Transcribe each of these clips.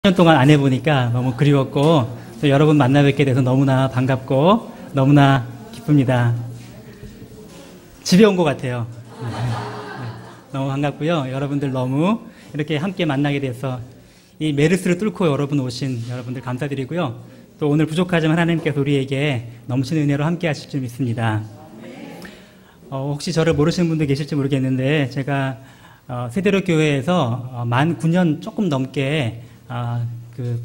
년 동안 안 해보니까 너무 그리웠고 또 여러분 만나 뵙게 돼서 너무나 반갑고 너무나 기쁩니다. 집에 온 것 같아요. 너무 반갑고요. 여러분들 너무 이렇게 함께 만나게 돼서 이 메르스를 뚫고 여러분 오신 여러분들 감사드리고요. 또 오늘 부족하지만 하나님께서 우리에게 넘치는 은혜로 함께 하실 줄 믿습니다. 혹시 저를 모르시는 분도 계실지 모르겠는데 제가 세대로 교회에서 만 9년 조금 넘게 그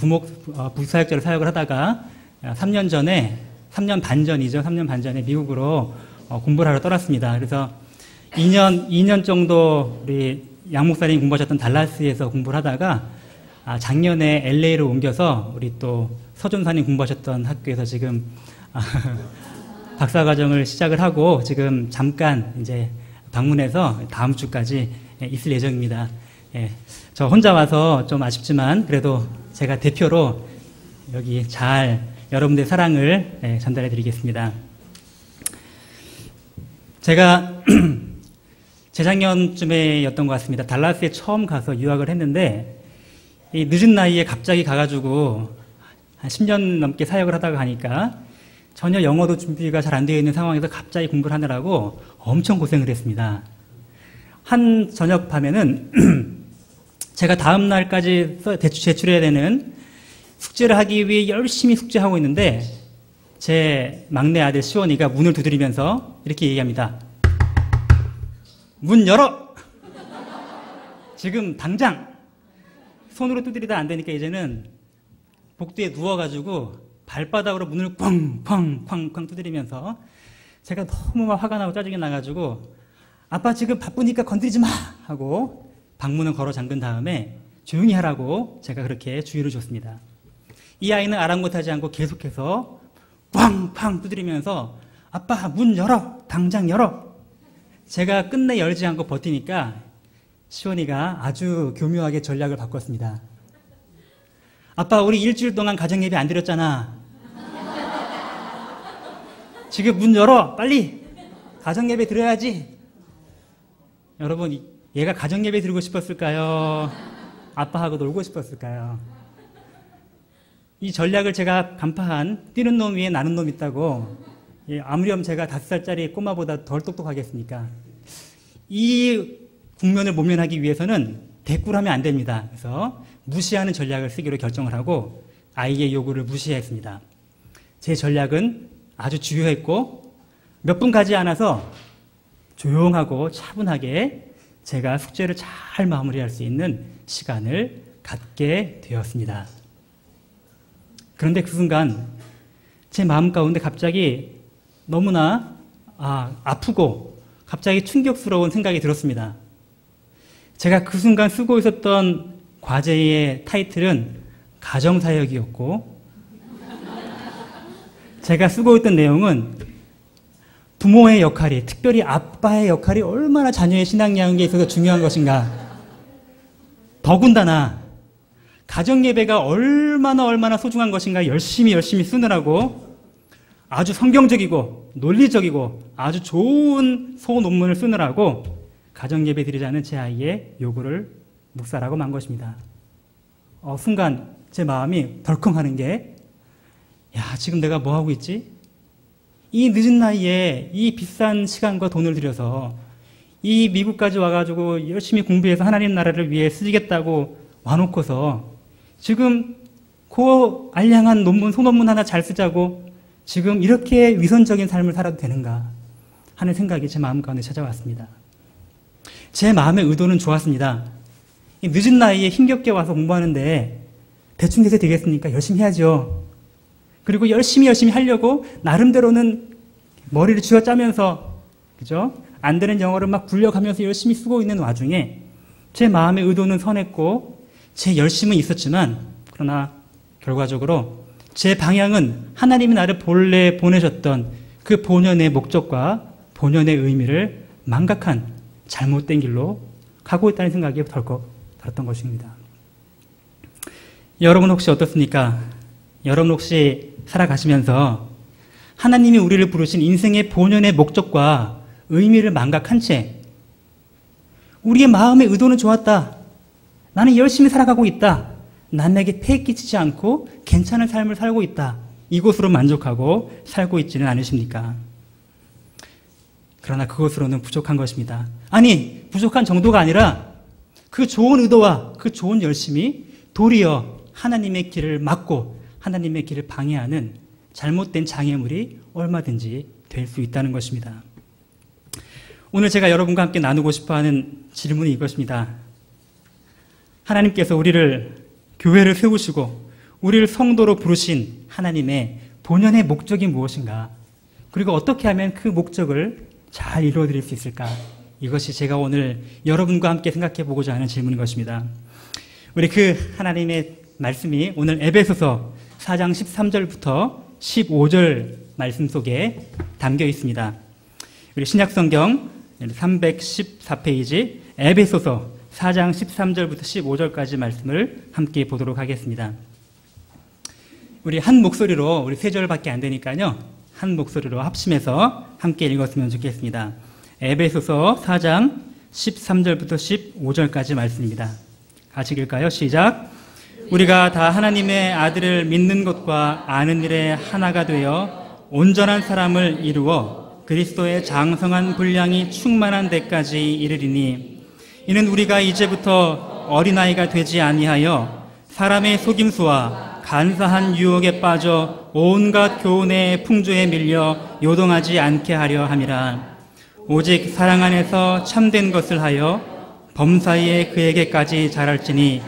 부사역자로 사역을 하다가 3년 반 전에 미국으로 공부를 하러 떠났습니다. 그래서 2년 정도 우리 양 목사님 공부하셨던 달라스에서 공부를 하다가 작년에 LA로 옮겨서 우리 또 서준사님 공부하셨던 학교에서 지금 박사과정을 시작을 하고 지금 잠깐 이제 방문해서 다음 주까지 있을 예정입니다. 예, 저 혼자 와서 좀 아쉽지만 그래도 제가 대표로 여기 잘 여러분들의 사랑을 전달해 드리겠습니다. 제가 재작년쯤에였던 것 같습니다. 달라스에 처음 가서 유학을 했는데 이 늦은 나이에 갑자기 가가지고 한 10년 넘게 사역을 하다가 가니까 전혀 영어도 준비가 잘 안 되어 있는 상황에서 갑자기 공부를 하느라고 엄청 고생을 했습니다. 한 저녁 밤에는 제가 다음 날까지 제출해야 되는 숙제를 하기 위해 열심히 숙제하고 있는데 제 막내 아들 시원이가 문을 두드리면서 이렇게 얘기합니다. 문 열어! 지금 당장! 손으로 두드리다 안 되니까 이제는 복도에 누워가지고 발바닥으로 문을 쾅쾅쾅쾅 두드리면서 제가 너무 화가 나고 짜증이 나가지고 아빠 지금 바쁘니까 건드리지 마! 하고 방문을 걸어 잠근 다음에 조용히 하라고 제가 그렇게 주의를 줬습니다. 이 아이는 아랑곳하지 않고 계속해서 꽝꽝 두드리면서 아빠 문 열어! 당장 열어! 제가 끝내 열지 않고 버티니까 시원이가 아주 교묘하게 전략을 바꿨습니다. 아빠 우리 일주일 동안 가정예배 안 드렸잖아. 지금 문 열어! 빨리! 가정예배 드려야지! 여러분 얘가 가정예배 드리고 싶었을까요? 아빠하고 놀고 싶었을까요? 이 전략을 제가 간파한 뛰는 놈 위에 나는 놈 있다고 아무렴 제가 5살짜리 꼬마보다 덜 똑똑하겠습니까? 이 국면을 모면하기 위해서는 대꾸를 하면 안 됩니다. 그래서 무시하는 전략을 쓰기로 결정을 하고 아이의 요구를 무시했습니다. 제 전략은 아주 주요했고 몇 분 가지 않아서 조용하고 차분하게 제가 숙제를 잘 마무리할 수 있는 시간을 갖게 되었습니다. 그런데 그 순간 제 마음 가운데 갑자기 너무나 아프고 갑자기 충격스러운 생각이 들었습니다. 제가 그 순간 쓰고 있었던 과제의 타이틀은 가정사역이었고 제가 쓰고 있던 내용은 부모의 역할이, 특별히 아빠의 역할이 얼마나 자녀의 신앙양육에 있어서 중요한 것인가. 더군다나 가정예배가 얼마나 소중한 것인가 열심히 쓰느라고 아주 성경적이고 논리적이고 아주 좋은 소논문을 쓰느라고 가정예배 드리자는 제 아이의 요구를 묵살하고 만 것입니다. 순간 제 마음이 덜컹하는 게 지금 내가 뭐 하고 있지? 이 늦은 나이에 이 비싼 시간과 돈을 들여서 이 미국까지 와가지고 열심히 공부해서 하나님 나라를 위해 쓰겠다고 와놓고서 지금 그 알량한 논문, 소논문 하나 잘 쓰자고 지금 이렇게 위선적인 삶을 살아도 되는가 하는 생각이 제 마음 가운데 찾아왔습니다. 제 마음의 의도는 좋았습니다. 이 늦은 나이에 힘겹게 와서 공부하는데 대충 돼서 되겠습니까? 열심히 해야죠. 그리고 열심히 하려고 나름대로는 머리를 쥐어짜면서 그죠? 안 되는 영어를 막 굴려가면서 열심히 쓰고 있는 와중에 제 마음의 의도는 선했고 제 열심은 있었지만 그러나 결과적으로 제 방향은 하나님이 나를 본래 보내셨던 그 본연의 목적과 본연의 의미를 망각한 잘못된 길로 가고 있다는 생각이 덜컥 들었던 것입니다. 여러분 혹시 어떻습니까? 여러분 혹시 살아가시면서 하나님이 우리를 부르신 인생의 본연의 목적과 의미를 망각한 채 우리의 마음의 의도는 좋았다. 나는 열심히 살아가고 있다. 남에게 폐 끼치지 않고 괜찮은 삶을 살고 있다. 이것으로 만족하고 살고 있지는 않으십니까? 그러나 그것으로는 부족한 것입니다. 아니, 부족한 정도가 아니라 그 좋은 의도와 그 좋은 열심이 도리어 하나님의 길을 막고 하나님의 길을 방해하는 잘못된 장애물이 얼마든지 될 수 있다는 것입니다. 오늘 제가 여러분과 함께 나누고 싶어하는 질문이 이것입니다. 하나님께서 우리를 교회를 세우시고 우리를 성도로 부르신 하나님의 본연의 목적이 무엇인가? 그리고 어떻게 하면 그 목적을 잘 이루어드릴 수 있을까? 이것이 제가 오늘 여러분과 함께 생각해 보고자 하는 질문인 것입니다. 우리 그 하나님의 말씀이 오늘 에베소서 4장 13절부터 15절 말씀 속에 담겨 있습니다. 우리 신약성경 314페이지 에베소서 4장 13절부터 15절까지 말씀을 함께 보도록 하겠습니다. 우리 한 목소리로, 우리 세 절밖에 안 되니까요, 한 목소리로 합심해서 함께 읽었으면 좋겠습니다. 에베소서 4장 13절부터 15절까지 말씀입니다. 같이 읽을까요? 시작. 우리가 다 하나님의 아들을 믿는 것과 아는 일에 하나가 되어 온전한 사람을 이루어 그리스도의 장성한 분량이 충만한 데까지 이르리니, 이는 우리가 이제부터 어린아이가 되지 아니하여 사람의 속임수와 간사한 유혹에 빠져 온갖 교훈의 풍조에 밀려 요동하지 않게 하려 함이라. 오직 사랑 안에서 참된 것을 하여 범사이에 그에게까지 자랄지니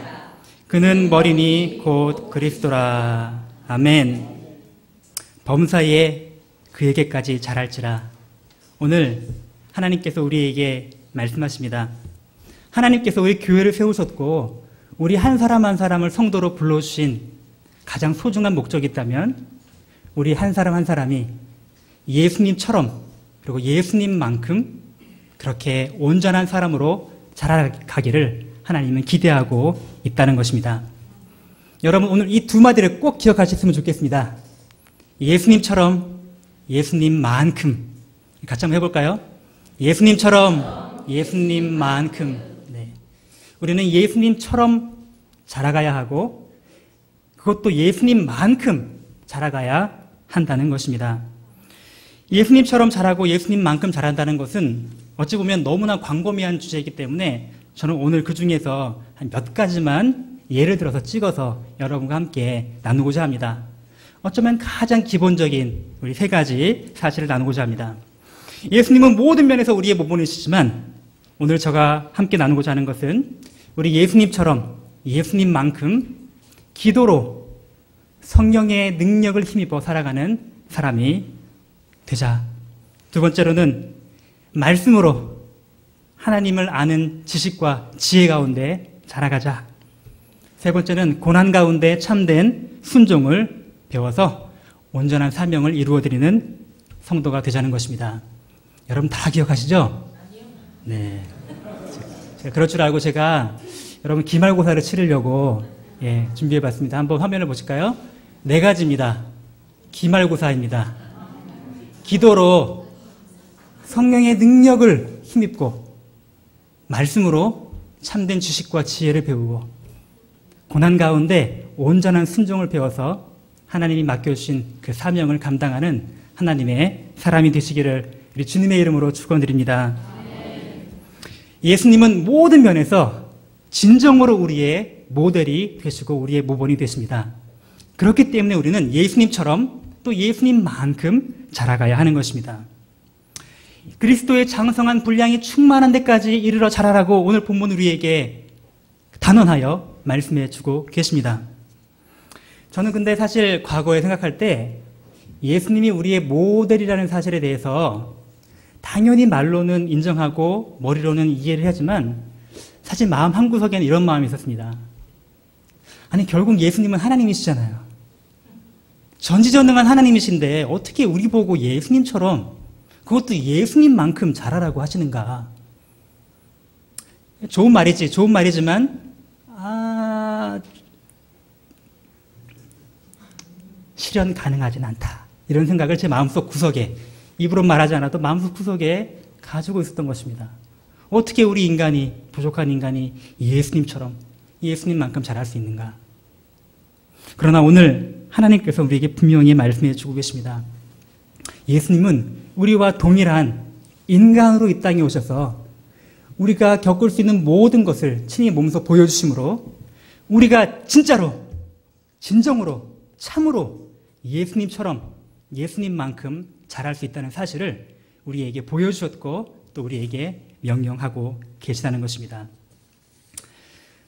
그는 머리니 곧 그리스도라. 아멘. 범사이에 그에게까지 자랄지라. 오늘 하나님께서 우리에게 말씀하십니다. 하나님께서 우리 교회를 세우셨고 우리 한 사람 한 사람을 성도로 불러주신 가장 소중한 목적이 있다면 우리 한 사람 한 사람이 예수님처럼, 그리고 예수님만큼 그렇게 온전한 사람으로 자라가기를 하나님은 기대하고 있다는 것입니다. 여러분, 오늘 이 두 마디를 꼭 기억하셨으면 좋겠습니다. 예수님처럼, 예수님만큼. 같이 한번 해볼까요? 예수님처럼, 예수님만큼. 네. 우리는 예수님처럼 자라가야 하고 그것도 예수님만큼 자라가야 한다는 것입니다. 예수님처럼 자라고 예수님만큼 자란다는 것은 어찌 보면 너무나 광범위한 주제이기 때문에 저는 오늘 그 중에서 한 몇 가지만 예를 들어서 찍어서 여러분과 함께 나누고자 합니다. 어쩌면 가장 기본적인 우리 세 가지 사실을 나누고자 합니다. 예수님은 모든 면에서 우리의 모본이시지만 오늘 제가 함께 나누고자 하는 것은 우리 예수님처럼, 예수님만큼 기도로 성령의 능력을 힘입어 살아가는 사람이 되자. 두 번째로는 말씀으로 하나님을 아는 지식과 지혜 가운데 자라가자. 세 번째는 고난 가운데 참된 순종을 배워서 온전한 사명을 이루어드리는 성도가 되자는 것입니다. 여러분 다 기억하시죠? 네. 제가 그럴 줄 알고 제가 여러분 기말고사를 치르려고 준비해봤습니다. 한번 화면을 보실까요? 네 가지입니다. 기말고사입니다. 기도로 성령의 능력을 힘입고 말씀으로 참된 지식과 지혜를 배우고 고난 가운데 온전한 순종을 배워서 하나님이 맡겨주신 그 사명을 감당하는 하나님의 사람이 되시기를 우리 주님의 이름으로 축원드립니다. 예수님은 모든 면에서 진정으로 우리의 모델이 되시고 우리의 모본이 되십니다. 그렇기 때문에 우리는 예수님처럼 또 예수님만큼 자라가야 하는 것입니다. 그리스도의 장성한 분량이 충만한 데까지 이르러 자라라고 오늘 본문 우리에게 단언하여 말씀해 주고 계십니다. 저는 근데 사실 과거에 생각할 때 예수님이 우리의 모델이라는 사실에 대해서 당연히 말로는 인정하고 머리로는 이해를 하지만 사실 마음 한구석에는 이런 마음이 있었습니다. 아니 결국 예수님은 하나님이시잖아요. 전지전능한 하나님이신데 어떻게 우리 보고 예수님처럼 그것도 예수님만큼 잘하라고 하시는가. 좋은 말이지만 실현 가능하진 않다. 이런 생각을 제 마음속 구석에, 입으로 말하지 않아도 마음속 구석에 가지고 있었던 것입니다. 어떻게 우리 인간이, 부족한 인간이 예수님처럼 예수님만큼 잘할 수 있는가. 그러나 오늘 하나님께서 우리에게 분명히 말씀해 주고 계십니다. 예수님은 우리와 동일한 인간으로 이 땅에 오셔서 우리가 겪을 수 있는 모든 것을 친히 몸소 보여주심으로 우리가 진짜로, 진정으로, 참으로 예수님처럼, 예수님만큼 잘할 수 있다는 사실을 우리에게 보여주셨고 또 우리에게 명령하고 계시다는 것입니다.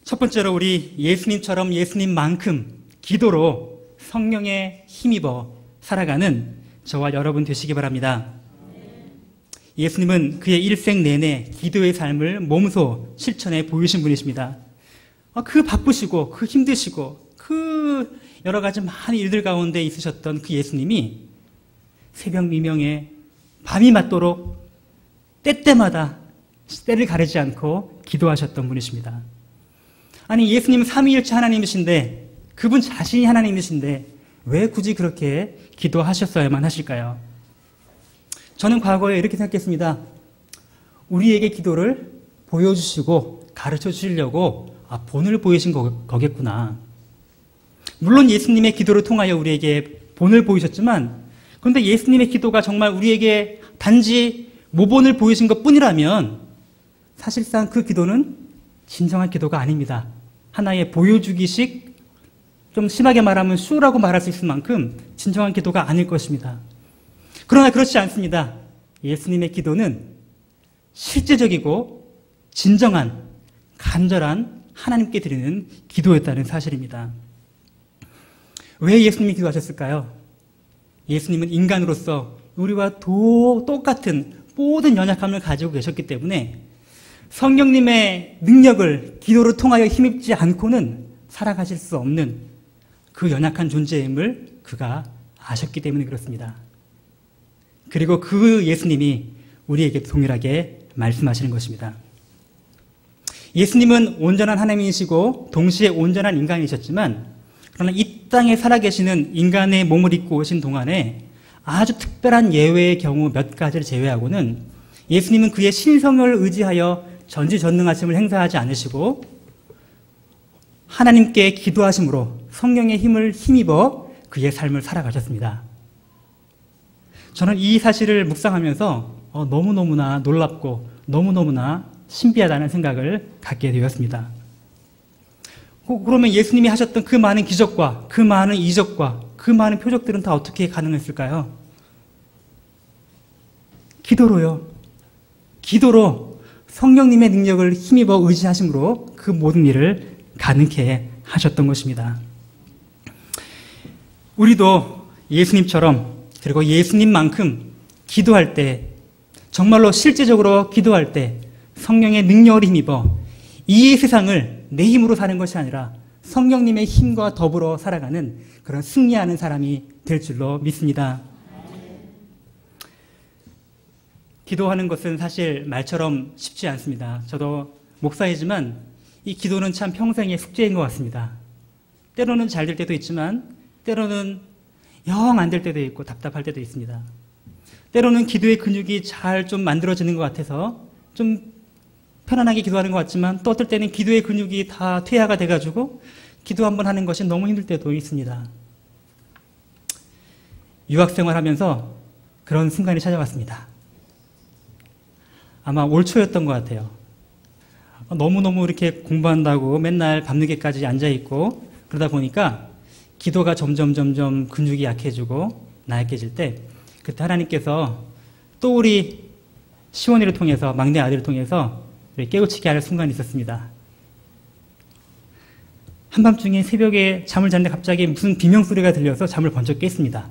첫 번째로 우리 예수님처럼 예수님만큼 기도로 성령에 힘입어 살아가는 저와 여러분 되시기 바랍니다. 예수님은 그의 일생 내내 기도의 삶을 몸소 실천해 보이신 분이십니다. 그 바쁘시고 그 힘드시고 그 여러 가지 많은 일들 가운데 있으셨던 그 예수님이 새벽 미명에 밤이 맞도록 때때마다 때를 가리지 않고 기도하셨던 분이십니다. 아니, 예수님은 삼위일체 하나님이신데, 그분 자신이 하나님이신데 왜 굳이 그렇게 기도하셨어야만 하실까요? 저는 과거에 이렇게 생각했습니다. 우리에게 기도를 보여주시고 가르쳐 주시려고 본을 보이신 거겠구나. 물론 예수님의 기도를 통하여 우리에게 본을 보이셨지만, 그런데 예수님의 기도가 정말 우리에게 단지 모본을 보이신 것 뿐이라면 사실상 그 기도는 진정한 기도가 아닙니다. 하나의 보여주기식, 좀 심하게 말하면 쇼라고 말할 수 있을 만큼 진정한 기도가 아닐 것입니다. 그러나 그렇지 않습니다. 예수님의 기도는 실제적이고 진정한, 간절한 하나님께 드리는 기도였다는 사실입니다. 왜 예수님이 기도하셨을까요? 예수님은 인간으로서 우리와 똑같은 모든 연약함을 가지고 계셨기 때문에 성령님의 능력을 기도를 통하여 힘입지 않고는 살아가실 수 없는 그 연약한 존재임을 그가 아셨기 때문에 그렇습니다. 그리고 그 예수님이 우리에게 동일하게 말씀하시는 것입니다. 예수님은 온전한 하나님이시고 동시에 온전한 인간이셨지만, 그러나 이 땅에 살아계시는 인간의 몸을 입고 오신 동안에 아주 특별한 예외의 경우 몇 가지를 제외하고는 예수님은 그의 신성을 의지하여 전지전능하심을 행사하지 않으시고 하나님께 기도하심으로 성령의 힘을 힘입어 그의 삶을 살아가셨습니다. 저는 이 사실을 묵상하면서 너무너무나 놀랍고 너무너무나 신비하다는 생각을 갖게 되었습니다. 그러면 예수님이 하셨던 그 많은 기적과 그 많은 이적과 그 많은 표적들은 다 어떻게 가능했을까요? 기도로요. 기도로 성령님의 능력을 힘입어 의지하심으로 그 모든 일을 가능케 하셨던 것입니다. 우리도 예수님처럼, 그리고 예수님만큼 기도할 때, 정말로 실제적으로 기도할 때 성령의 능력을 힘입어 이 세상을 내 힘으로 사는 것이 아니라 성령님의 힘과 더불어 살아가는 그런 승리하는 사람이 될 줄로 믿습니다. 기도하는 것은 사실 말처럼 쉽지 않습니다. 저도 목사이지만 이 기도는 참 평생의 숙제인 것 같습니다. 때로는 잘 될 때도 있지만 때로는 영 안 될 때도 있고 답답할 때도 있습니다. 때로는 기도의 근육이 잘 좀 만들어지는 것 같아서 좀 편안하게 기도하는 것 같지만, 또 어떨 때는 기도의 근육이 다 퇴화가 돼가지고 기도 한번 하는 것이 너무 힘들 때도 있습니다. 유학생활 하면서 그런 순간이 찾아왔습니다. 아마 올 초였던 것 같아요. 너무너무 이렇게 공부한다고 맨날 밤늦게까지 앉아있고 그러다 보니까 기도가 점점 근육이 약해지고 나약해질 때, 그때 하나님께서 또 우리 시원이를 통해서, 막내 아들을 통해서 깨우치게 할 순간이 있었습니다. 한밤중에 새벽에 잠을 잤는데 갑자기 무슨 비명소리가 들려서 잠을 번쩍 깼습니다.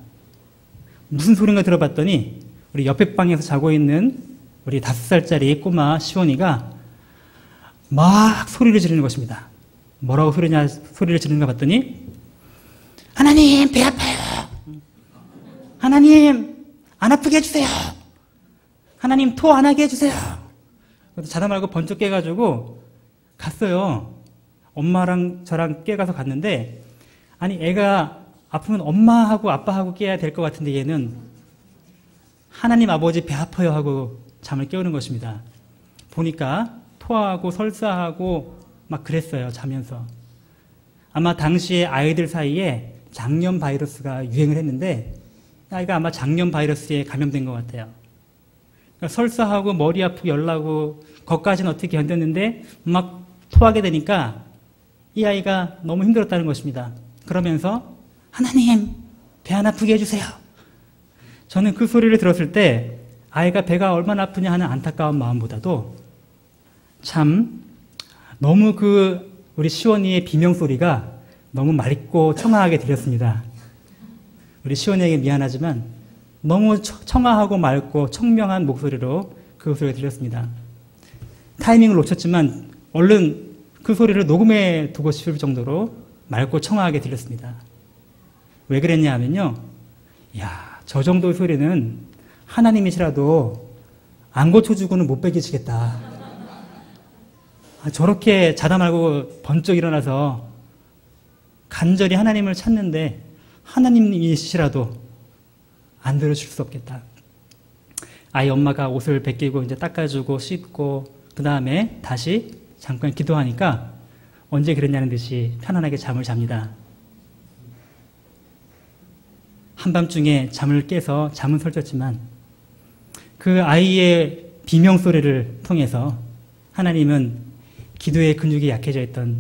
무슨 소리인가 들어봤더니 우리 옆에 방에서 자고 있는 우리 5살짜리 꼬마 시원이가 막 소리를 지르는 것입니다. 뭐라고 소리를 지르는가 봤더니, 하나님 배 아파요. 하나님 안 아프게 해주세요. 하나님 토 안 하게 해주세요. 그래서 자다 말고 번쩍 깨가지고 갔어요. 엄마랑 저랑 깨가서 갔는데, 아니 애가 아프면 엄마하고 아빠하고 깨야 될 것 같은데 얘는 하나님 아버지 배 아파요 하고 잠을 깨우는 것입니다. 보니까 토하고 설사하고 막 그랬어요, 자면서. 아마 당시에 아이들 사이에 장염 바이러스가 유행을 했는데 아이가 아마 장염 바이러스에 감염된 것 같아요. 그러니까 설사하고 머리 아프고 열나고 거기까지는 어떻게 견뎠는데 막 토하게 되니까 이 아이가 너무 힘들었다는 것입니다. 그러면서 하나님 배 안 아프게 해주세요. 저는 그 소리를 들었을 때 아이가 배가 얼마나 아프냐 하는 안타까운 마음보다도 참 너무 우리 시원이의 비명소리가 너무 맑고 청아하게 들렸습니다. 우리 시원이에게 미안하지만 너무 청아하고 맑고 청명한 목소리로 그 소리가 들렸습니다. 타이밍을 놓쳤지만 얼른 그 소리를 녹음해 두고 싶을 정도로 맑고 청아하게 들렸습니다. 왜 그랬냐 하면요. 저 정도의 소리는 하나님이시라도 안 고쳐주고는 못 베기시겠다. 저렇게 자다 말고 번쩍 일어나서 간절히 하나님을 찾는데 하나님이시라도 안 들어줄 수 없겠다. 아이 엄마가 옷을 벗기고 이제 닦아주고 씻고 그 다음에 다시 잠깐 기도하니까 언제 그랬냐는 듯이 편안하게 잠을 잡니다. 한밤중에 잠을 깨서 잠은 설쳤지만 그 아이의 비명소리를 통해서 하나님은 기도의 근육이 약해져 있던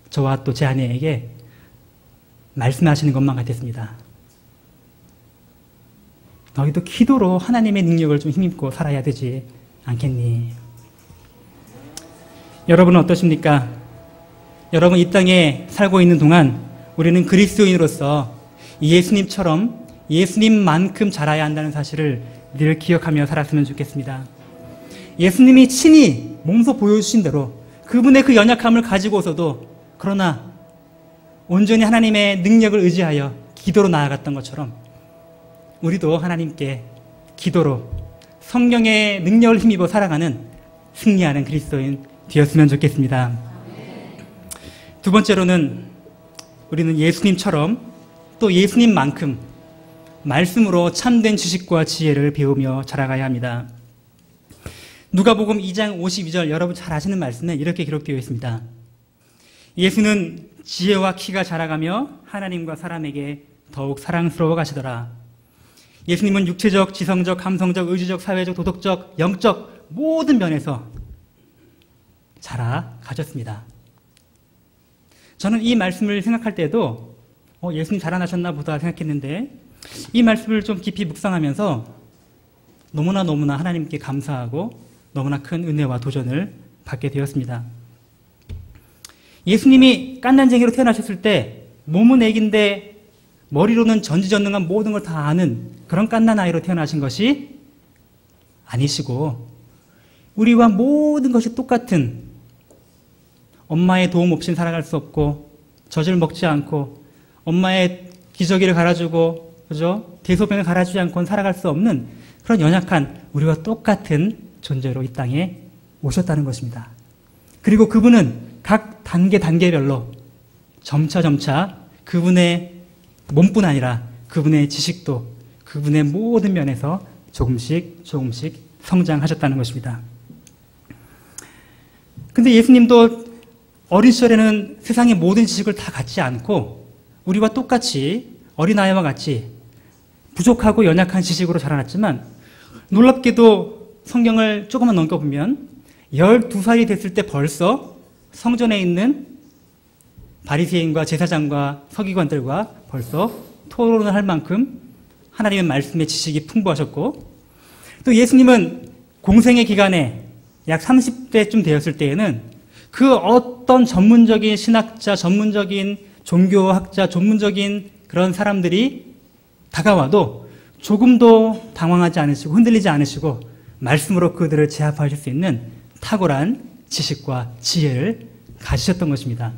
저와 또 제 아내에게 말씀하시는 것만 같았습니다. 너희도 기도로 하나님의 능력을 좀 힘입고 살아야 되지 않겠니? 여러분은 어떠십니까? 여러분 이 땅에 살고 있는 동안 우리는 그리스도인으로서 예수님처럼 예수님만큼 자라야 한다는 사실을 늘 기억하며 살았으면 좋겠습니다. 예수님이 친히 몸소 보여주신 대로 그분의 그 연약함을 가지고서도 그러나 온전히 하나님의 능력을 의지하여 기도로 나아갔던 것처럼 우리도 하나님께 기도로 성령의 능력을 힘입어 살아가는 승리하는 그리스도인 되었으면 좋겠습니다. 두 번째로는 우리는 예수님처럼 또 예수님만큼 말씀으로 참된 지식과 지혜를 배우며 자라가야 합니다. 누가복음 2장 52절 여러분 잘 아시는 말씀에 이렇게 기록되어 있습니다. 예수는 지혜와 키가 자라가며 하나님과 사람에게 더욱 사랑스러워 가시더라. 예수님은 육체적, 지성적, 감성적, 의지적, 사회적, 도덕적, 영적 모든 면에서 자라가셨습니다. 저는 이 말씀을 생각할 때도 예수님 자라나셨나 보다 생각했는데 이 말씀을 좀 깊이 묵상하면서 너무나 하나님께 감사하고 너무나 큰 은혜와 도전을 받게 되었습니다. 예수님이 깐난쟁이로 태어나셨을 때 몸은 애기인데 머리로는 전지전능한 모든 걸 다 아는 그런 깐난아이로 태어나신 것이 아니시고 우리와 모든 것이 똑같은 엄마의 도움 없이는 살아갈 수 없고 젖을 먹지 않고 엄마의 기저귀를 갈아주고 그죠? 대소변을 갈아주지 않고는 살아갈 수 없는 그런 연약한 우리와 똑같은 존재로 이 땅에 오셨다는 것입니다. 그리고 그분은 각 단계별로 점차 그분의 몸뿐 아니라 그분의 지식도 그분의 모든 면에서 조금씩 성장하셨다는 것입니다. 근데 예수님도 어린 시절에는 세상의 모든 지식을 다 갖지 않고 우리와 똑같이 어린아이와 같이 부족하고 연약한 지식으로 자라났지만 놀랍게도 성경을 조금만 넘겨보면 12살이 됐을 때 벌써 성전에 있는 바리새인과 제사장과 서기관들과 벌써 토론을 할 만큼 하나님의 말씀의 지식이 풍부하셨고 또 예수님은 공생의 기간에 약 30대쯤 되었을 때에는 그 어떤 전문적인 신학자, 전문적인 종교학자, 전문적인 그런 사람들이 다가와도 조금도 당황하지 않으시고 흔들리지 않으시고 말씀으로 그들을 제압하실 수 있는 탁월한 지식과 지혜를 가지셨던 것입니다.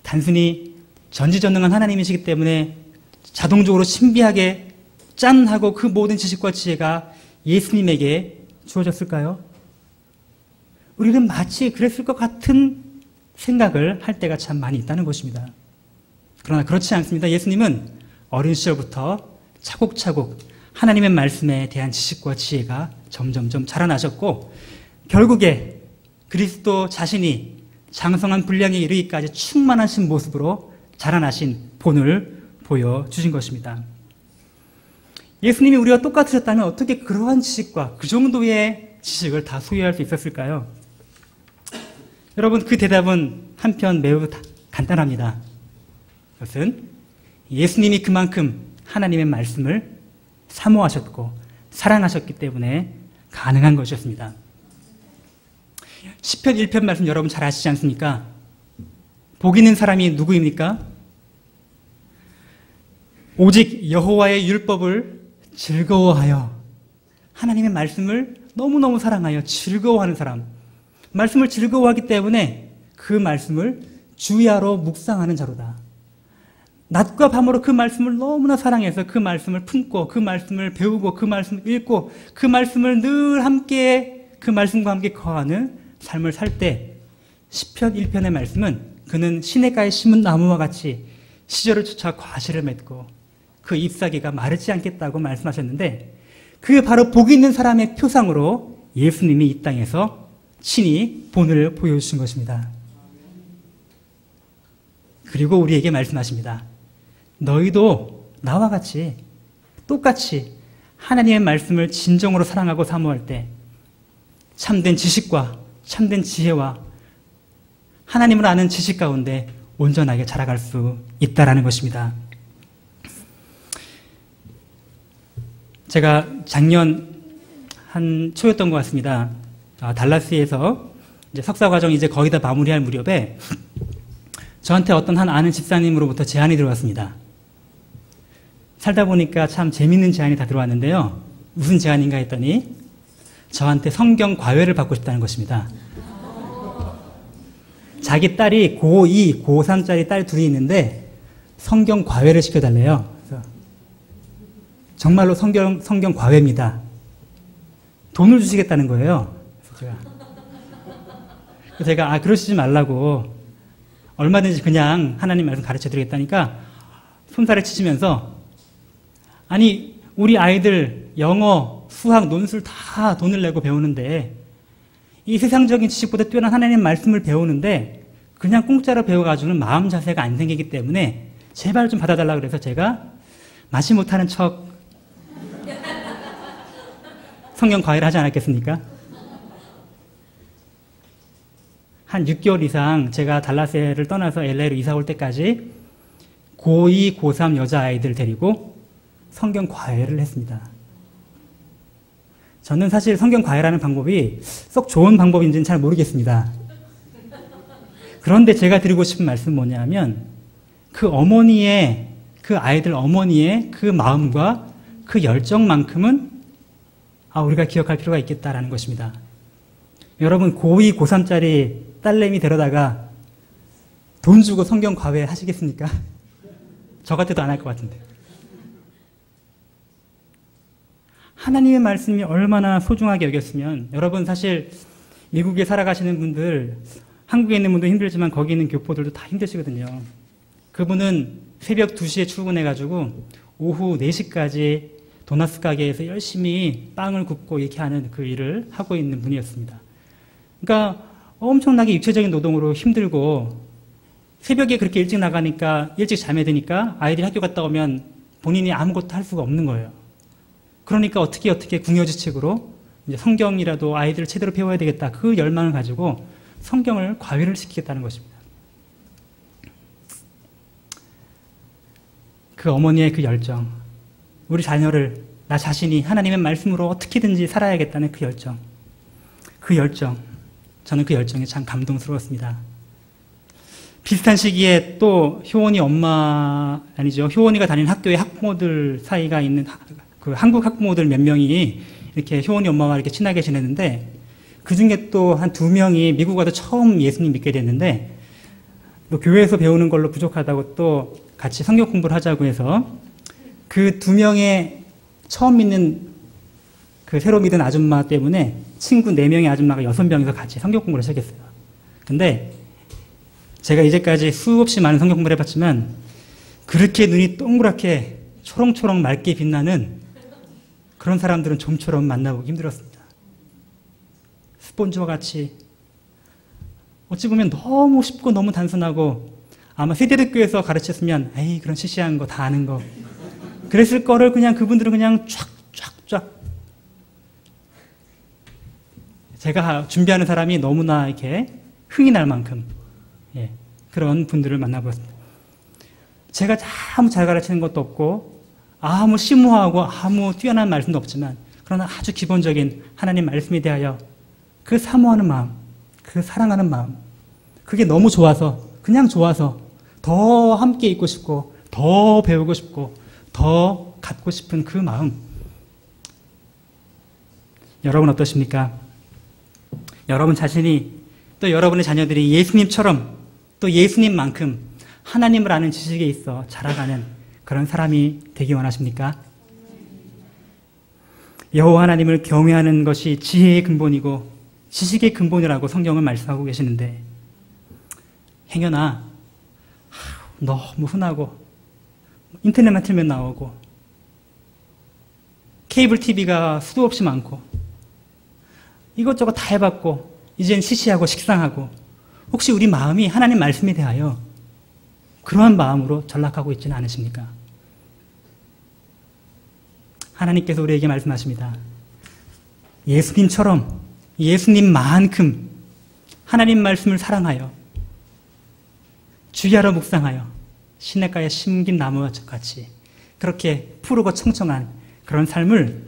단순히 전지전능한 하나님이시기 때문에 자동적으로 신비하게 짠 하고 그 모든 지식과 지혜가 예수님에게 주어졌을까요? 우리는 마치 그랬을 것 같은 생각을 할 때가 참 많이 있다는 것입니다. 그러나 그렇지 않습니다. 예수님은 어린 시절부터 차곡차곡 하나님의 말씀에 대한 지식과 지혜가 점점점 자라나셨고 결국에 그리스도 자신이 장성한 분량에 이르기까지 충만하신 모습으로 자라나신 본을 보여주신 것입니다. 예수님이 우리와 똑같으셨다면 어떻게 그러한 지식과 그 정도의 지식을 다 소유할 수 있었을까요? 여러분, 그 대답은 한편 매우 간단합니다. 그것은 예수님이 그만큼 하나님의 말씀을 사모하셨고 사랑하셨기 때문에 가능한 것이었습니다. 시편 1편 말씀 여러분 잘 아시지 않습니까? 복 있는 사람이 누구입니까? 오직 여호와의 율법을 즐거워하여 하나님의 말씀을 너무너무 사랑하여 즐거워하는 사람, 말씀을 즐거워하기 때문에 그 말씀을 주야로 묵상하는 자로다. 낮과 밤으로 그 말씀을 너무나 사랑해서 그 말씀을 품고 그 말씀을 배우고 그 말씀을 읽고 그 말씀을 늘 함께 그 말씀과 함께 거하는 삶을 살 때 시편 1편의 말씀은 그는 시냇가에 심은 나무와 같이 시절을 쫓아 과실을 맺고 그 잎사귀가 마르지 않겠다고 말씀하셨는데 그 바로 복 있는 사람의 표상으로 예수님이 이 땅에서 친히 본을 보여주신 것입니다. 그리고 우리에게 말씀하십니다. 너희도 나와 같이 똑같이 하나님의 말씀을 진정으로 사랑하고 사모할 때 참된 지식과 참된 지혜와 하나님을 아는 지식 가운데 온전하게 자라갈 수 있다라는 것입니다. 제가 작년 한 초였던 것 같습니다. 달라스에서 이제 석사 과정 이제 거의 다 마무리할 무렵에 저한테 어떤 한 아는 집사님으로부터 제안이 들어왔습니다. 살다 보니까 참 재밌는 제안이 다 들어왔는데요. 무슨 제안인가 했더니 저한테 성경 과외를 받고 싶다는 것입니다. 자기 딸이 고2, 고3짜리 딸 둘이 있는데 성경 과외를 시켜달래요. 그래서 정말로 성경 과외입니다. 돈을 주시겠다는 거예요. 그래서 제가 그러시지 말라고 얼마든지 그냥 하나님 말씀 가르쳐 드리겠다니까 손살을 치시면서 아니 우리 아이들 영어, 수학, 논술 다 돈을 내고 배우는데 이 세상적인 지식보다 뛰어난 하나님 말씀을 배우는데 그냥 공짜로 배워가지고는 마음 자세가 안 생기기 때문에 제발 좀 받아달라고 그래서 제가 마치 못하는 척 성경 과외를 하지 않았겠습니까? 한 6개월 이상 제가 달라스를 떠나서 LA로 이사 올 때까지 고2, 고3 여자아이들 데리고 성경 과외를 했습니다. 저는 사실 성경 과외라는 방법이 썩 좋은 방법인지는 잘 모르겠습니다. 그런데 제가 드리고 싶은 말씀은 뭐냐면 그 어머니의, 그 아이들 어머니의 그 마음과 그 열정만큼은 우리가 기억할 필요가 있겠다라는 것입니다. 여러분 고2, 고3짜리 딸내미 데려다가 돈 주고 성경 과외 하시겠습니까? 저 같아도 안 할 것 같은데. 하나님의 말씀이 얼마나 소중하게 여겼으면 여러분 사실 미국에 살아가시는 분들 한국에 있는 분도 힘들지만 거기 있는 교포들도 다 힘드시거든요. 그분은 새벽 2시에 출근해가지고 오후 4시까지 도나스 가게에서 열심히 빵을 굽고 이렇게 하는 그 일을 하고 있는 분이었습니다. 그러니까 엄청나게 육체적인 노동으로 힘들고 새벽에 그렇게 일찍 나가니까 일찍 잠에 드니까 아이들이 학교 갔다 오면 본인이 아무것도 할 수가 없는 거예요. 그러니까 어떻게 궁여지책으로 이제 성경이라도 아이들을 제대로 배워야 되겠다. 그 열망을 가지고 성경을 과외를 시키겠다는 것입니다. 그 어머니의 그 열정, 우리 자녀를 나 자신이 하나님의 말씀으로 어떻게든지 살아야겠다는 그 열정, 저는 그 열정이 참 감동스러웠습니다. 비슷한 시기에 또 효원이가 다니는 학교의 학부모들 사이가 있는 그 한국 학부모들 몇 명이 이렇게 효원이 엄마와 이렇게 친하게 지냈는데 그 중에 또 한 2명이 미국 와서 처음 예수님 믿게 됐는데 또 교회에서 배우는 걸로 부족하다고 또 같이 성경 공부를 하자고 해서 그 2명의 처음 믿는 그 새로 믿은 아줌마 때문에 친구 4명의 아줌마가 6명이서 같이 성경 공부를 시작했어요. 근데 제가 이제까지 수없이 많은 성경 공부를 해봤지만 그렇게 눈이 동그랗게 초롱초롱 맑게 빛나는 그런 사람들은 좀처럼 만나보기 힘들었습니다. 스폰지와 같이 어찌 보면 너무 쉽고 너무 단순하고 아마 세대대교에서 가르쳤으면 에이 그런 시시한 거 다 아는 거 그랬을 거를 그냥 그분들은 그냥 쫙쫙쫙 제가 준비하는 사람이 너무나 이렇게 흥이 날 만큼 그런 분들을 만나보았습니다. 제가 아무 잘 가르치는 것도 없고 아무 심오하고 아무 뛰어난 말씀도 없지만 그러나 아주 기본적인 하나님 말씀에 대하여 그 사모하는 마음, 그 사랑하는 마음 그게 너무 좋아서 그냥 좋아서 더 함께 있고 싶고 더 배우고 싶고 더 갖고 싶은 그 마음 여러분 어떠십니까? 여러분 자신이 또 여러분의 자녀들이 예수님처럼 또 예수님만큼 하나님을 아는 지식에 있어 자라가는 그런 사람이 되기 원하십니까? 여호와 하나님을 경외하는 것이 지혜의 근본이고 지식의 근본이라고 성경은 말씀하고 계시는데 행여나 너무 흔하고 인터넷만 틀면 나오고 케이블 TV가 수도 없이 많고 이것저것 다 해봤고 이젠 시시하고 식상하고 혹시 우리 마음이 하나님 말씀에 대하여 그러한 마음으로 전락하고 있지는 않으십니까? 하나님께서 우리에게 말씀하십니다. 예수님처럼 예수님만큼 하나님 말씀을 사랑하여 주야로 묵상하여 시냇가에 심긴 나무와 같이 그렇게 푸르고 청청한 그런 삶을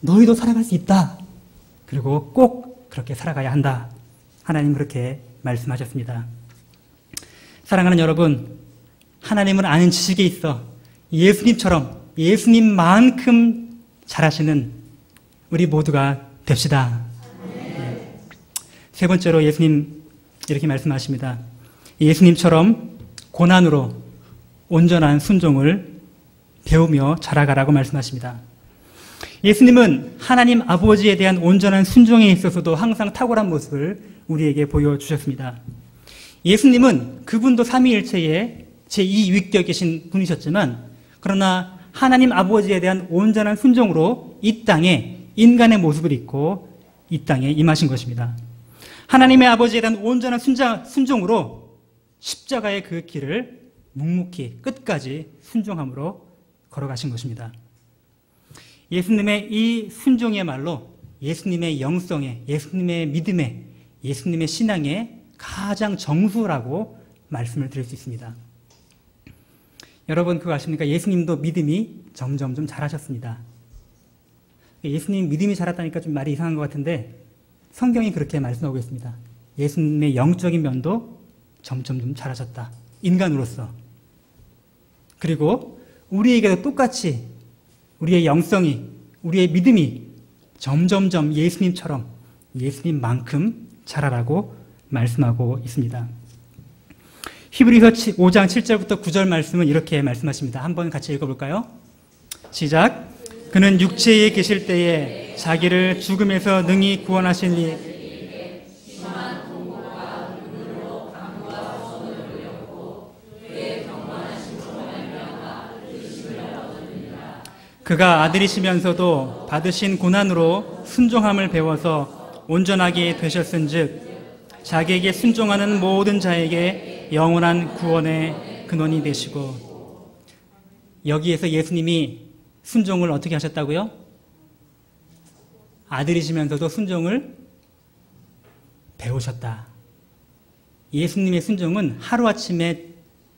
너희도 살아갈 수 있다. 그리고 꼭 그렇게 살아가야 한다. 하나님 그렇게 말씀하셨습니다. 사랑하는 여러분, 하나님을 아는 지식에 있어 예수님처럼 예수님만큼 잘하시는 우리 모두가 됩시다. 세 번째로 예수님 이렇게 말씀하십니다. 예수님처럼 고난으로 온전한 순종을 배우며 자라가라고 말씀하십니다. 예수님은 하나님 아버지에 대한 온전한 순종에 있어서도 항상 탁월한 모습을 우리에게 보여주셨습니다. 예수님은 그분도 삼위일체의 제2위격에 계신 분이셨지만 그러나 하나님 아버지에 대한 온전한 순종으로 이 땅에 인간의 모습을 입고 이 땅에 임하신 것입니다. 하나님의 아버지에 대한 온전한 순종으로 십자가의 그 길을 묵묵히 끝까지 순종함으로 걸어가신 것입니다. 예수님의 이 순종이야말로 예수님의 영성에, 예수님의 믿음에, 예수님의 신앙에 가장 정수라고 말씀을 드릴 수 있습니다. 여러분 그거 아십니까? 예수님도 믿음이 점점 좀 자라셨습니다. 예수님 믿음이 자랐다니까 좀 말이 이상한 것 같은데 성경이 그렇게 말씀하고 있습니다. 예수님의 영적인 면도 점점 좀 자라셨다. 인간으로서. 그리고 우리에게도 똑같이 우리의 영성이, 우리의 믿음이 점점점 예수님처럼 예수님만큼 자라라고 말씀하고 있습니다. 히브리서 5장 7절부터 9절 말씀은 이렇게 말씀하십니다. 한번 같이 읽어볼까요? 시작. 그는 육체에 계실 때에 자기를 죽음에서 능히 구원하신 이 그가 아들이시면서도 받으신 고난으로 순종함을 배워서 온전하게 되셨은즉 자기에게 순종하는 모든 자에게 영원한 구원의 근원이 되시고 여기에서 예수님이 순종을 어떻게 하셨다고요? 아들이시면서도 순종을 배우셨다. 예수님의 순종은 하루아침에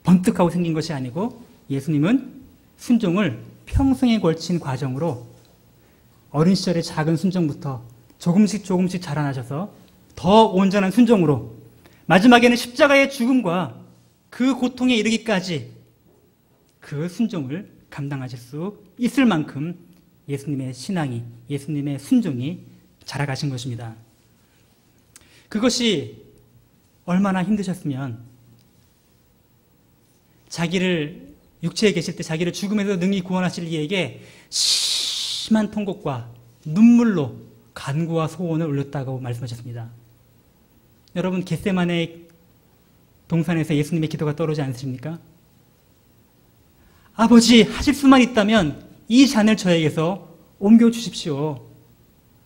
번뜩하고 생긴 것이 아니고 예수님은 순종을 평생에 걸친 과정으로 어린 시절의 작은 순종부터 조금씩 자라나셔서 더 온전한 순종으로 마지막에는 십자가의 죽음과 그 고통에 이르기까지 그 순종을 감당하실 수 있을 만큼 예수님의 신앙이, 예수님의 순종이 자라가신 것입니다. 그것이 얼마나 힘드셨으면 자기를 육체에 계실 때 자기를 죽음에서 능히 구원하실 이에게 심한 통곡과 눈물로 간구와 소원을 올렸다고 말씀하셨습니다. 여러분 겟세마네 동산에서 예수님의 기도가 떠오르지 않으십니까? 아버지 하실 수만 있다면 이 잔을 저에게서 옮겨주십시오.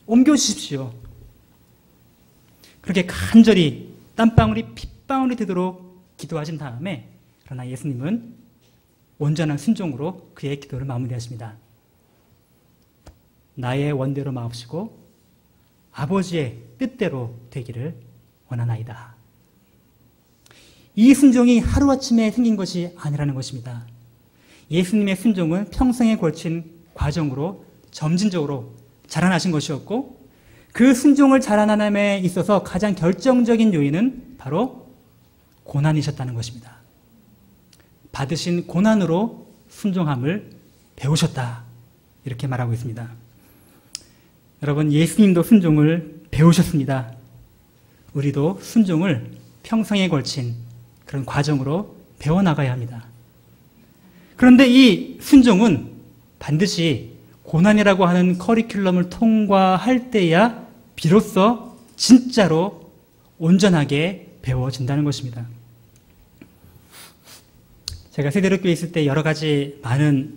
옮겨주십시오. 그렇게 간절히 땀방울이 핏방울이 되도록 기도하신 다음에 그러나 예수님은 온전한 순종으로 그의 기도를 마무리하십니다. 나의 원대로 마옵시고 아버지의 뜻대로 되기를 원하나이다. 이 순종이 하루아침에 생긴 것이 아니라는 것입니다. 예수님의 순종은 평생에 걸친 과정으로 점진적으로 자라나신 것이었고 그 순종을 자라남에 있어서 가장 결정적인 요인은 바로 고난이셨다는 것입니다. 받으신 고난으로 순종함을 배우셨다. 이렇게 말하고 있습니다. 여러분, 예수님도 순종을 배우셨습니다. 우리도 순종을 평생에 걸친 그런 과정으로 배워나가야 합니다. 그런데 이 순종은 반드시 고난이라고 하는 커리큘럼을 통과할 때야 비로소 진짜로 온전하게 배워진다는 것입니다. 제가 세대로교회 있을 때 여러 가지 많은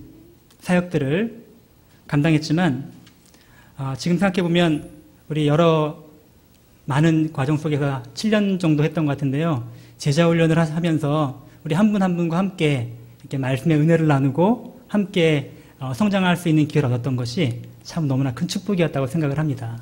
사역들을 감당했지만 지금 생각해보면 우리 여러 많은 과정 속에서 7년 정도 했던 것 같은데요. 제자훈련을 하면서 우리 한 분 한 분과 함께 이렇게 말씀의 은혜를 나누고 함께 성장할 수 있는 기회를 얻었던 것이 참 너무나 큰 축복이었다고 생각을 합니다.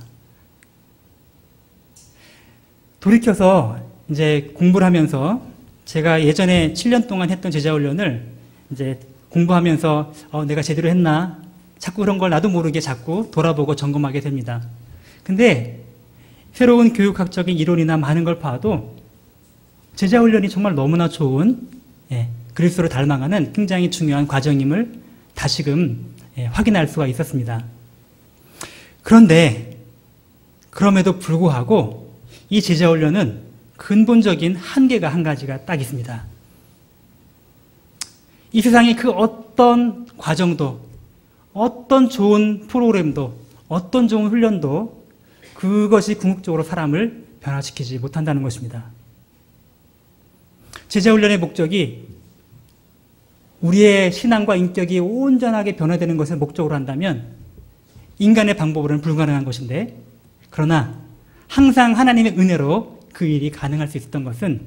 돌이켜서 이제 공부를 하면서 제가 예전에 7년 동안 했던 제자훈련을 이제 공부하면서 내가 제대로 했나? 자꾸 그런 걸 나도 모르게 자꾸 돌아보고 점검하게 됩니다. 근데 새로운 교육학적인 이론이나 많은 걸 봐도 제자훈련이 정말 너무나 좋은 그리스도를 닮아가는 굉장히 중요한 과정임을 다시금 확인할 수가 있었습니다. 그런데 그럼에도 불구하고 이 제자훈련은 근본적인 한계가 한 가지가 딱 있습니다. 이 세상의 그 어떤 과정도, 어떤 좋은 프로그램도, 어떤 좋은 훈련도 그것이 궁극적으로 사람을 변화시키지 못한다는 것입니다. 제자훈련의 목적이 우리의 신앙과 인격이 온전하게 변화되는 것을 목적으로 한다면 인간의 방법으로는 불가능한 것인데, 그러나 항상 하나님의 은혜로 그 일이 가능할 수 있었던 것은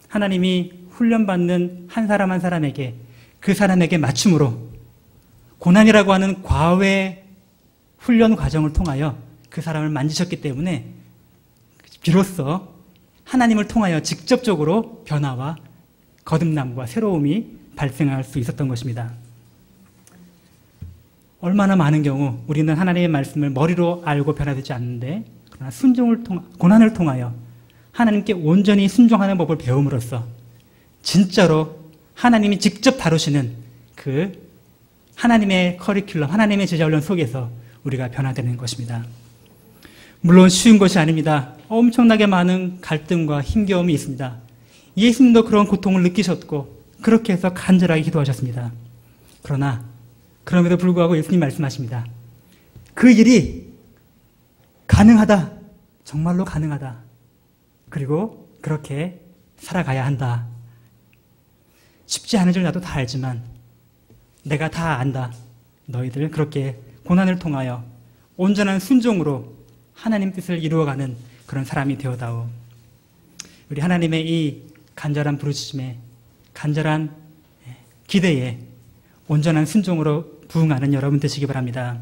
하나님이 훈련받는 한 사람 한 사람에게 그 사람에게 맞춤으로 고난이라고 하는 과외 훈련 과정을 통하여 그 사람을 만지셨기 때문에 비로소 하나님을 통하여 직접적으로 변화와 거듭남과 새로움이 발생할 수 있었던 것입니다. 얼마나 많은 경우 우리는 하나님의 말씀을 머리로 알고 변화되지 않는데, 그러나 고난을 통하여 하나님께 온전히 순종하는 법을 배움으로써 진짜로 하나님이 직접 다루시는 그 하나님의 커리큘럼, 하나님의 제자훈련 속에서 우리가 변화되는 것입니다. 물론 쉬운 것이 아닙니다. 엄청나게 많은 갈등과 힘겨움이 있습니다. 예수님도 그런 고통을 느끼셨고 그렇게 해서 간절하게 기도하셨습니다. 그러나 그럼에도 불구하고 예수님 말씀하십니다. 그 일이 가능하다. 정말로 가능하다. 그리고 그렇게 살아가야 한다. 쉽지 않은 줄 나도 다 알지만 내가 다 안다. 너희들 그렇게 고난을 통하여 온전한 순종으로 하나님 뜻을 이루어가는 그런 사람이 되어다오. 우리 하나님의 이 간절한 부르짖음에, 간절한 기대에 온전한 순종으로 부응하는 여러분 되시기 바랍니다.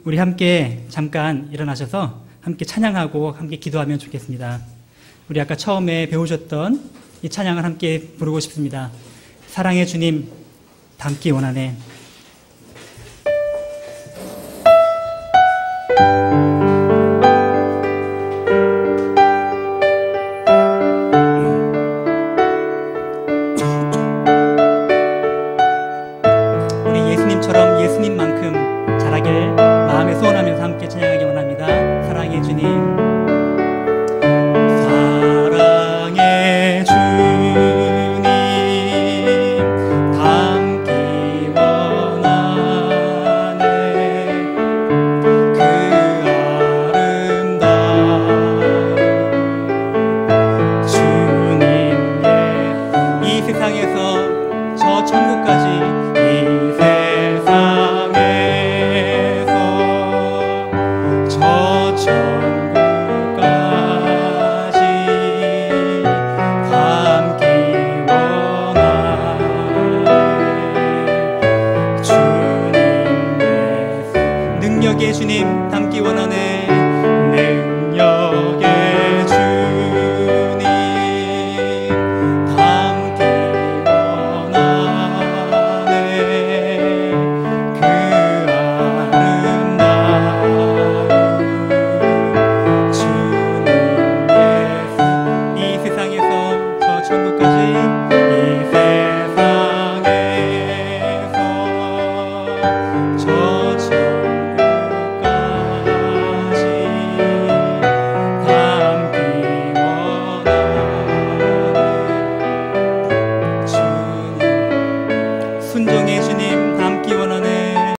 우리 함께 잠깐 일어나셔서 함께 찬양하고 함께 기도하면 좋겠습니다. 우리 아까 처음에 배우셨던 이 찬양을 함께 부르고 싶습니다. 사랑의 주님 닮기 원하네. 우리 예수님처럼 예수님만큼 자라길 마음에 소원하면서 함께 찬양하기 원합니다. 사랑의 주님. 사랑의 주님 닮기 원하네. 그 아름다운 주님의 이 세상에서 저 천국까지